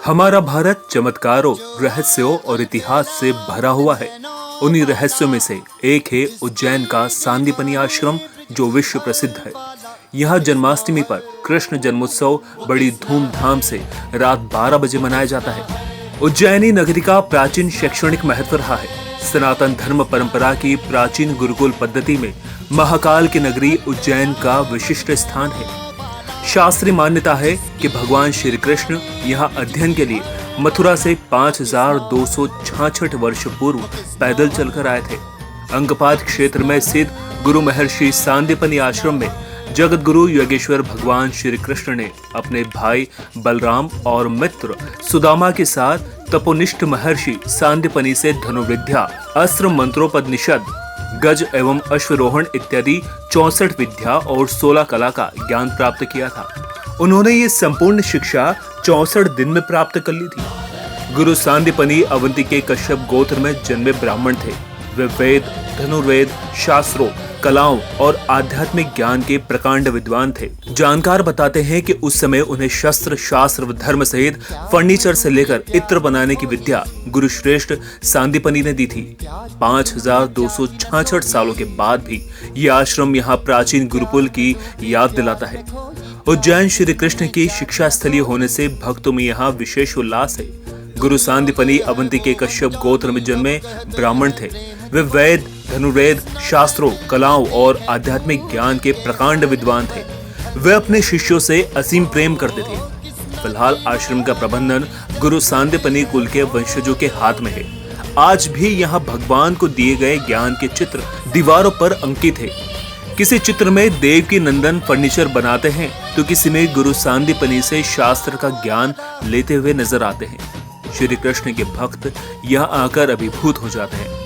हमारा भारत चमत्कारों, रहस्यों और इतिहास से भरा हुआ है। उन्हीं रहस्यों में से एक है उज्जैन का सांदीपनि आश्रम, जो विश्व प्रसिद्ध है। यहाँ जन्माष्टमी पर कृष्ण जन्मोत्सव बड़ी धूमधाम से रात 12 बजे मनाया जाता है। उज्जैनी नगरी का प्राचीन शैक्षणिक महत्व रहा है। सनातन धर्म परंपरा की प्राचीन गुरुकुल पद्धति में महाकाल की नगरी उज्जैन का विशिष्ट स्थान है। शास्त्रीय मान्यता है कि भगवान श्री कृष्ण यहाँ अध्ययन के लिए मथुरा से 5266 वर्ष पूर्व पैदल चलकर आए थे। अंगपात क्षेत्र में स्थित गुरु महर्षि सांदीपनि आश्रम में जगत गुरु योगेश्वर भगवान श्री कृष्ण ने अपने भाई बलराम और मित्र सुदामा के साथ तपोनिष्ठ महर्षि सांदीपनि से धनुर्विद्या, अस्त्र मंत्रोपनिषद, गज एवं अश्वरोहण इत्यादि 64 विद्या और 16 कला का ज्ञान प्राप्त किया था। उन्होंने ये संपूर्ण शिक्षा 64 दिन में प्राप्त कर ली थी। गुरु सांदीपनि अवंती के कश्यप गोत्र में जन्मे ब्राह्मण थे। वे वेद, धनुर्वेद, शास्त्रों, कलाओं और आध्यात्मिक ज्ञान के प्रकांड विद्वान थे। जानकार बताते हैं कि उस समय उन्हें शस्त्र, शास्त्र व धर्म सहित फर्नीचर से लेकर इत्र बनाने की विद्या गुरु श्रेष्ठ सांदीपनि ने दी थी। 5266 सालों के बाद भी यह आश्रम यहाँ प्राचीन गुरुकुल की याद दिलाता है। उज्जैन श्री कृष्ण की शिक्षा स्थलीय होने से भक्तों में यहाँ विशेष उल्लास है। गुरु सांदीपनि अवंती के कश्यप गोत्र में जन्मे ब्राह्मण थे। वे वेद, धनुर्वेद, शास्त्रों, कलाओं और आध्यात्मिक ज्ञान के प्रकांड विद्वान थे। वे अपने शिष्यों से असीम प्रेम करते थे। फिलहाल आश्रम का प्रबंधन गुरु सांदीपनि कुल के वंशजों के हाथ में है। आज भी यहाँ भगवान को दिए गए ज्ञान के चित्र दीवारों पर अंकित है। किसी चित्र में देवकी नंदन फर्नीचर बनाते हैं तो किसी में गुरु सांदीपनि से शास्त्र का ज्ञान लेते हुए नजर आते हैं। श्री कृष्ण के भक्त यहाँ आकर अभिभूत हो जाते हैं।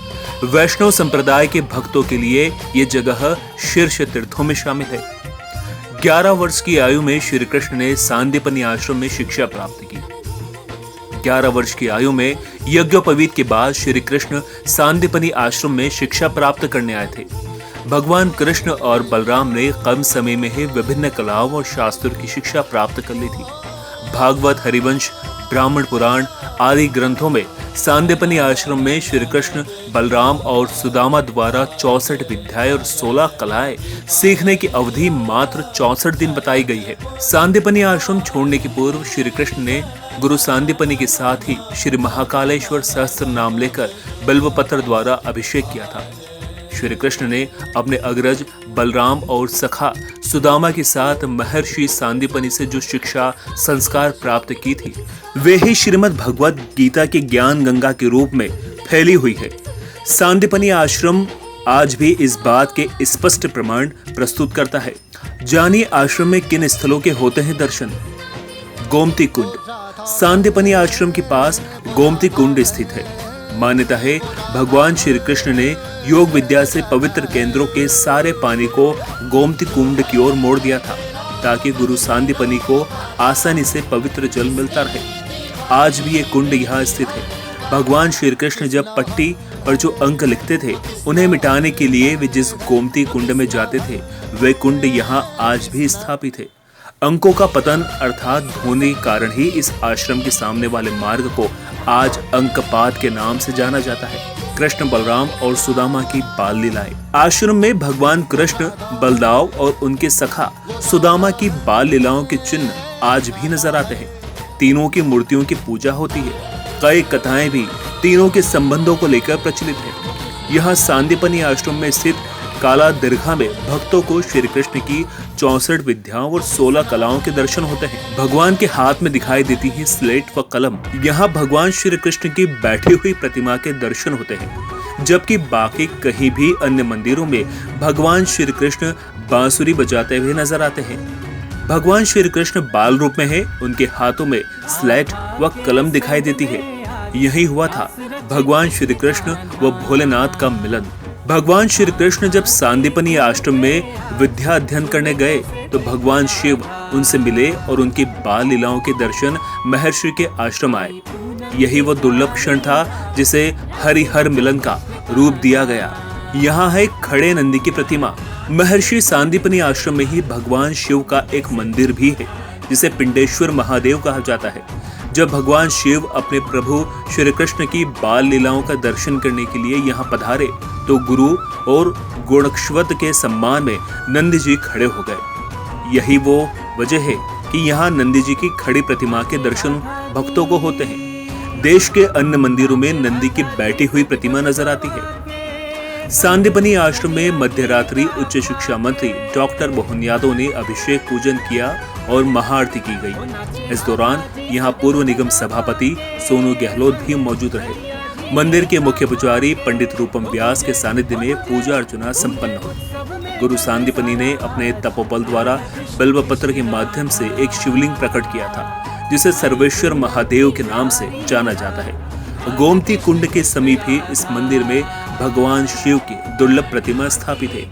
वैष्णव संप्रदाय के भक्तों के लिए ये जगह शीर्ष तीर्थों में शामिल है। 11 वर्ष की आयु में श्री कृष्ण ने सांदीपनि आश्रम में शिक्षा प्राप्त की। 11 वर्ष की आयु में यज्ञोपवीत के बाद श्री कृष्ण सांदीपनि आश्रम में शिक्षा प्राप्त करने आए थे। भगवान कृष्ण और बलराम ने कम समय में ही विभिन्न कलाओं और शास्त्रों की शिक्षा प्राप्त कर ली थी। भागवत, हरिवंश, ब्राह्मण पुराण आदि ग्रंथों में सांदीपनि आश्रम में श्री कृष्ण, बलराम और सुदामा द्वारा 64 विद्याएं और 16 कलाएं सीखने की अवधि मात्र 64 दिन बताई गई है। सांदीपनि आश्रम छोड़ने के पूर्व श्री कृष्ण ने गुरु सांदीपनि के साथ ही श्री महाकालेश्वर सहस्त्र नाम लेकर बिल्वपत्र द्वारा अभिषेक किया था। श्री कृष्ण ने अपने अग्रज बलराम और सखा सुदामा के साथ महर्षि सांदीपनि से जो शिक्षा संस्कार प्राप्त की थी, वे ही श्रीमद् भगवद गीता के ज्ञान गंगा के रूप में फैली हुई है। सांदीपनि आश्रम आज भी इस बात के स्पष्ट प्रमाण प्रस्तुत करता है। जानिए आश्रम में किन स्थलों के होते हैं दर्शन। गोमती कुंड। सांदीपनि आश्रम के पास गोमती कुंड स्थित है। मान्यता है भगवान श्री कृष्ण ने योग विद्या से पवित्र केंद्रों के सारे पानी को गोमती कुंड की ओर मोड़ दिया था, ताकि गुरु सांदीपनि को आसानी से पवित्र जल मिलता रहे। आज भी ये कुंड यहाँ स्थित है। भगवान श्री कृष्ण जब पट्टी पर जो अंक लिखते थे, उन्हें मिटाने के लिए वे जिस गोमती कुंड में जाते थे, वे कुंड यहाँ आज भी स्थापित है। अंकों का पतन अर्थात धोने के कारण ही इस आश्रम के सामने वाले मार्ग को आज अंकपात के नाम से जाना जाता है। कृष्ण, बलराम और सुदामा की बाल लीलाएं। आश्रम में भगवान कृष्ण, बलदाव और उनके सखा सुदामा की बाल लीलाओं के चिन्ह आज भी नजर आते हैं। तीनों की मूर्तियों की पूजा होती है। कई कथाएं भी तीनों के संबंधों को लेकर प्रचलित है। यहाँ सांदीपनि आश्रम में स्थित काला दीर्घा में भक्तों को श्री कृष्ण की 64 विद्याओं और 16 कलाओं के दर्शन होते हैं। भगवान के हाथ में दिखाई देती है स्लेट व कलम। यहाँ भगवान श्री कृष्ण की बैठी हुई प्रतिमा के दर्शन होते हैं, जबकि बाकी कहीं भी अन्य मंदिरों में भगवान श्री कृष्ण बांसुरी बजाते हुए नजर आते हैं। भगवान श्री कृष्ण बाल रूप में है। उनके हाथों में स्लेट व कलम दिखाई देती है। यही हुआ था भगवान श्री कृष्ण व भोलेनाथ का मिलन। भगवान श्री कृष्ण जब सांदीपनि आश्रम में विद्या अध्ययन करने गए तो भगवान शिव उनसे मिले और उनकी बाल लीलाओं के दर्शन महर्षि के आश्रम आए। यही वो दुर्लभ क्षण था जिसे हरिहर मिलन का रूप दिया गया। यहाँ है खड़े नंदी की प्रतिमा। महर्षि सांदीपनि आश्रम में ही भगवान शिव का एक मंदिर भी है, जिसे पिंडेश्वर महादेव कहा जाता है। जब भगवान शिव अपने प्रभु श्री कृष्ण की बाल लीलाओं का दर्शन करने के लिए यहाँ पधारे तो गुरु और गोणक्षवत के सम्मान में नंदी जी खड़े हो गए। यही वो वजह है कि यहाँ नंदी जी की खड़ी प्रतिमा के दर्शन भक्तों को होते हैं। देश के अन्य मंदिरों में नंदी की बैठी हुई प्रतिमा नजर आती है। सांदीपनी आश्रम में मध्य रात्रि उच्च शिक्षा मंत्री डॉक्टर मोहन यादव ने अभिषेक पूजन किया और महाआरती की गई। इस दौरान यहाँ पूर्व निगम सभापति सोनू गहलोत भी मौजूद रहे। मंदिर के मुख्य पुजारी पंडित रूपम व्यास के सानिध्य में पूजा अर्चना संपन्न हुई। गुरु सांदीपनी ने अपने तपोबल द्वारा बिल्वपत्र के माध्यम से एक शिवलिंग प्रकट किया था, जिसे सर्वेश्वर महादेव के नाम से जाना जाता है। गोमती कुंड के समीप ही इस मंदिर में भगवान शिव की दुर्लभ प्रतिमा स्थापित है।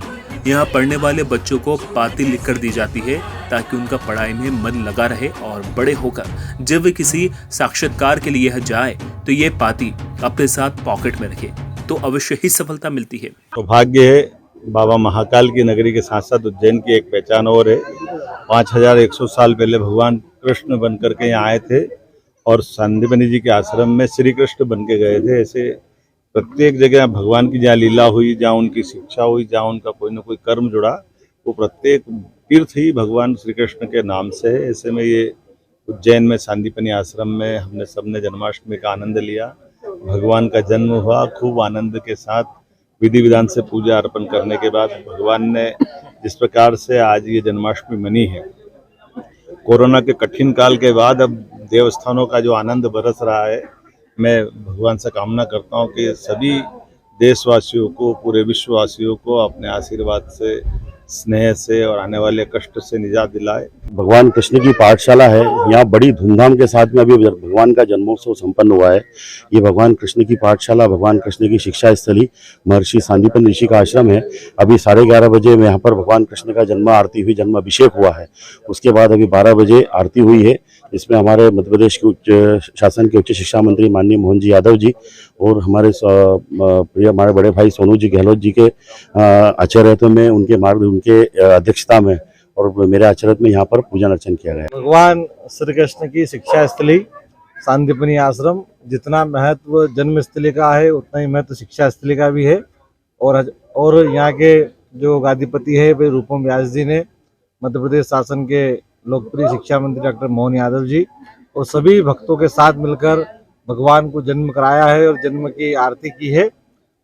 यहाँ पढ़ने वाले बच्चों को पाती लिखकर दी जाती है ताकि उनका पढ़ाई में मन लगा रहे और बड़े होकर जब वे किसी साक्षात्कार के लिए जाए तो ये पाती अपने साथ पॉकेट में रखे तो अवश्य ही सफलता मिलती है। सौभाग्य है, बाबा महाकाल की नगरी के साथ साथ उज्जैन की एक पहचान और है। 5100 साल पहले भगवान कृष्ण बन करके यहाँ आए थे और सांदीपनी जी के आश्रम में श्री कृष्ण बन के गए थे। ऐसे प्रत्येक जगह भगवान की जहाँ लीला हुई, जहाँ उनकी शिक्षा हुई, जहाँ उनका कोई ना कोई कर्म जुड़ा, वो प्रत्येक तीर्थ ही भगवान श्री कृष्ण के नाम से है। ऐसे में ये उज्जैन में सांदीपनी आश्रम में हमने सबने जन्माष्टमी का आनंद लिया। भगवान का जन्म हुआ, खूब आनंद के साथ विधि विधान से पूजा अर्पण करने के बाद भगवान ने जिस प्रकार से आज ये जन्माष्टमी मनी है, कोरोना के कठिन काल के बाद अब देवस्थानों का जो आनंद बरस रहा है, मैं भगवान से कामना करता हूँ कि सभी देशवासियों को, पूरे विश्ववासियों को अपने आशीर्वाद से, स्नेह से और आने वाले कष्ट से निजात दिलाए। भगवान कृष्ण की पाठशाला है, यहाँ बड़ी धूमधाम के साथ में अभी भगवान का जन्मोत्सव संपन्न हुआ है। ये भगवान कृष्ण की पाठशाला, भगवान कृष्ण की शिक्षा स्थली महर्षि सांदीपन ऋषि का आश्रम है। अभी 11:30 बजे में यहाँ पर भगवान कृष्ण का जन्म आरती हुई, जन्म अभिषेक हुआ है। उसके बाद अभी 12 बजे आरती हुई है, इसमें हमारे मध्य प्रदेश के उच्च शासन के उच्च शिक्षा मंत्री माननीय मोहन जी यादव जी और हमारे प्रिय हमारे बड़े भाई सोनू जी गहलोत जी के आचार्यत्व में, उनके अध्यक्षता में और मेरे आचरण में यहाँ पर पूजन अर्चन किया गया। भगवान श्री कृष्ण की शिक्षा स्थली सांदीपनी आश्रम जितना महत्व जन्म स्थली का है उतना ही महत्व शिक्षा स्थली का भी है। और यहाँ के जो गादीपति है वे रूपम व्यास जी ने, मध्य प्रदेश शासन के लोकप्रिय शिक्षा मंत्री डॉक्टर मोहन यादव जी और सभी भक्तों के साथ मिलकर भगवान को जन्म कराया है और जन्म की आरती की है।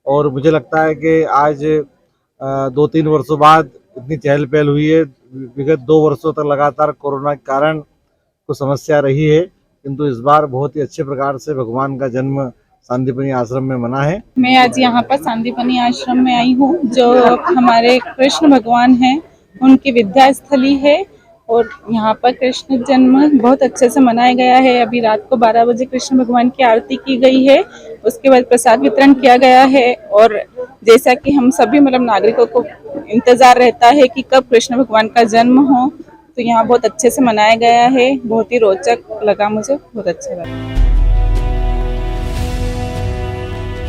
और मुझे लगता है कि आज 2-3 वर्षों बाद इतनी चहल पहल हुई है। विगत 2 वर्षों तक लगातार कोरोना के कारण कुछ समस्या रही है, किंतु इस बार बहुत ही अच्छे प्रकार से भगवान का जन्म सांदीपनी आश्रम में मना है। मैं आज यहाँ पर सांदीपनी आश्रम में आई हूँ, जो हमारे कृष्ण भगवान हैं उनकी विद्या स्थली है और यहाँ पर कृष्ण जन्म बहुत अच्छे से मनाया गया है। अभी रात को 12 बजे कृष्ण भगवान की आरती की गई है, उसके बाद प्रसाद वितरण किया गया है। और जैसा कि हम सभी नागरिकों को इंतजार रहता है कि कब कृष्ण भगवान का जन्म हो, तो यहाँ बहुत अच्छे से मनाया गया है। बहुत ही रोचक लगा, मुझे बहुत अच्छा लगा।